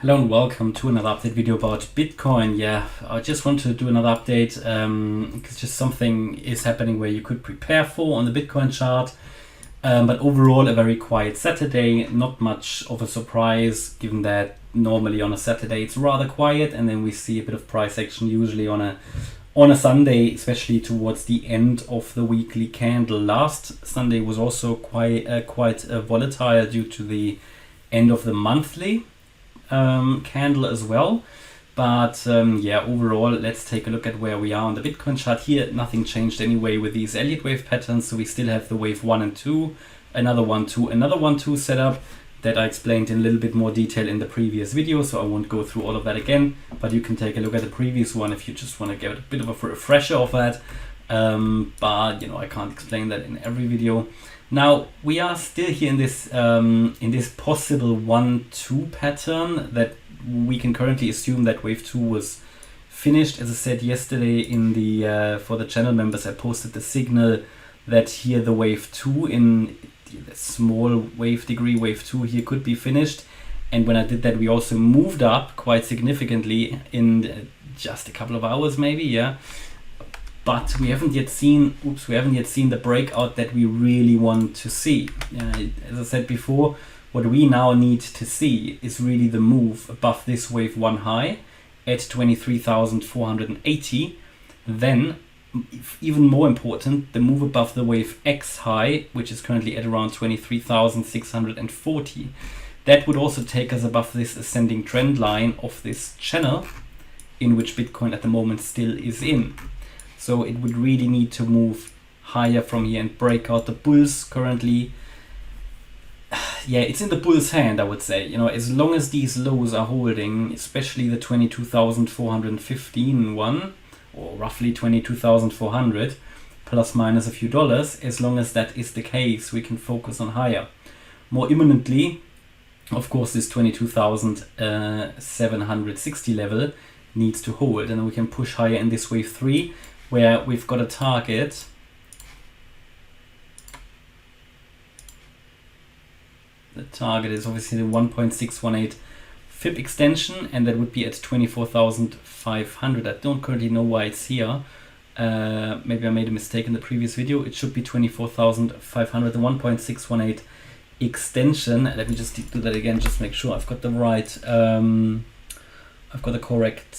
Hello and welcome to another update video about Bitcoin. I just want to do another update because just something is happening where you could prepare for on the Bitcoin chart. But overall, a very quiet Saturday, not much of a surprise given that normally on a Saturday it's rather quiet, and then we see a bit of price action usually on a Sunday, especially towards the end of the weekly candle. Last Sunday was also quite volatile due to the end of the monthly candle as well. But overall, let's take a look at where we are on the Bitcoin chart here. Nothing changed anyway with these Elliott Wave patterns, so we still have the wave 1 and 2, another 1 2, another 1 2 setup that I explained in a little bit more detail in the previous video, so I won't go through all of that again, but you can take a look at the previous one if you just want to get a bit of a refresher of that. But I can't explain that in every video. Now we are still here in this possible 1-2 pattern that we can currently assume that wave 2 was finished. As I said yesterday in the for the channel members, I posted the signal that here the wave 2 in the small wave degree wave 2 here could be finished, and when I did that we also moved up quite significantly in just a couple of hours maybe, but we haven't yet seen the breakout that we really want to see. As I said before, what we now need to see is really the move above this wave 1 high at 23,480. Then, even more important, the move above the wave X high, which is currently at around 23,640. That would also take us above this ascending trend line of this channel in which Bitcoin at the moment still is in. So it would really need to move higher from here and break out. The bulls currently, it's in the bull's hand, I would say. As long as these lows are holding, especially the 22,415 one, or roughly 22,400, plus minus a few dollars, as long as that is the case, we can focus on higher. More imminently, of course, this 22,760 level needs to hold, and then we can push higher in this wave 3, where we've got a target the target is obviously the 1.618 FIB extension, and that would be at 24,500. I don't currently know why it's here. Maybe I made a mistake in the previous video. It should be 24,500, the 1.618 extension. Let me just do that again, just make sure I've got the right I've got the correct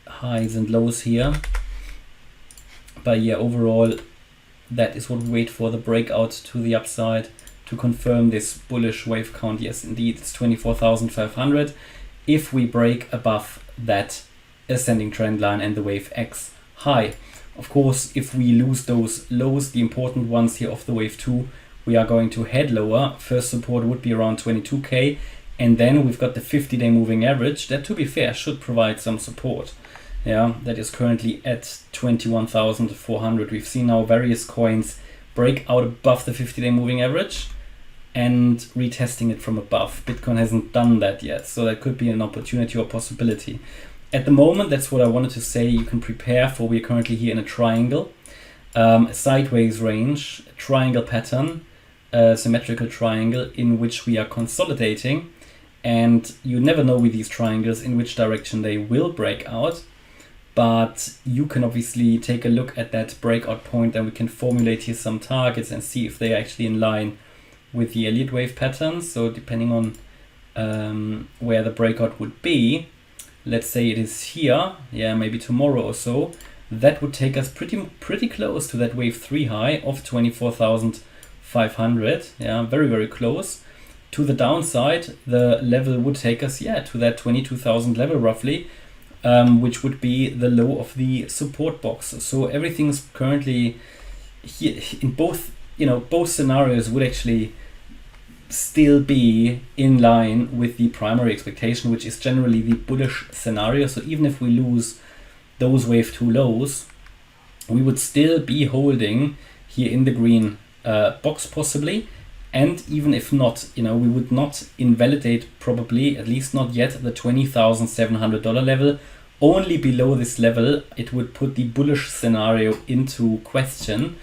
highs and lows here. But overall that is what we wait for, the breakout to the upside to confirm this bullish wave count. Yes, indeed, it's 24,500 if we break above that ascending trend line and the wave X high. Of course, if we lose those lows, the important ones here of the wave 2, we are going to head lower. First support would be around 22k, and then we've got the 50-day moving average that, to be fair, should provide some support. That is currently at 21,400. We've seen now various coins break out above the 50-day moving average and retesting it from above. Bitcoin hasn't done that yet, so that could be an opportunity or possibility. At the moment, that's what I wanted to say. You can prepare for, we're currently here in a triangle, a sideways range, a triangle pattern, a symmetrical triangle in which we are consolidating, and you never know with these triangles in which direction they will break out. But you can obviously take a look at that breakout point, and we can formulate here some targets and see if they are actually in line with the Elliott Wave patterns. So depending on where the breakout would be, let's say it is here, maybe tomorrow or so, that would take us pretty close to that wave 3 high of 24,500. Very, very close. To the downside, the level would take us to that 22,000 level roughly, which would be the low of the support box. So everything's currently here in both scenarios would actually still be in line with the primary expectation, which is generally the bullish scenario. So even if we lose those wave 2 lows, we would still be holding here in the green box possibly. And even if not, we would not invalidate, probably, at least not yet, the $20,700 level. Only below this level, it would put the bullish scenario into question.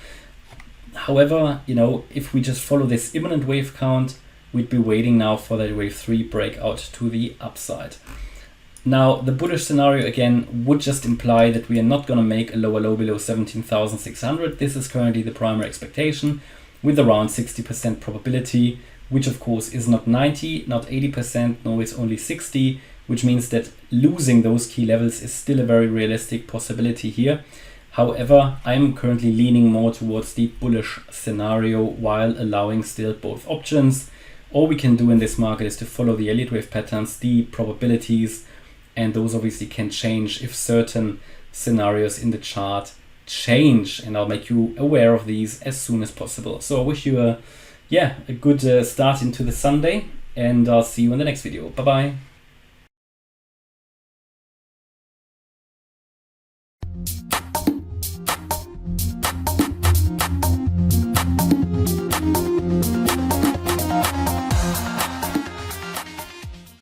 However, if we just follow this imminent wave count, we'd be waiting now for that wave 3 breakout to the upside. Now, the bullish scenario again would just imply that we are not going to make a lower low below 17,600. This is currently the primary expectation with around 60% probability, which of course is not 90, not 80%, no, it's only 60, which means that losing those key levels is still a very realistic possibility here. However, I'm currently leaning more towards the bullish scenario while allowing still both options. All we can do in this market is to follow the Elliott Wave patterns, the probabilities, and those obviously can change if certain scenarios in the chart change, and I'll make you aware of these as soon as possible. So I wish you a good start into the Sunday, and I'll see you in the next video. Bye bye.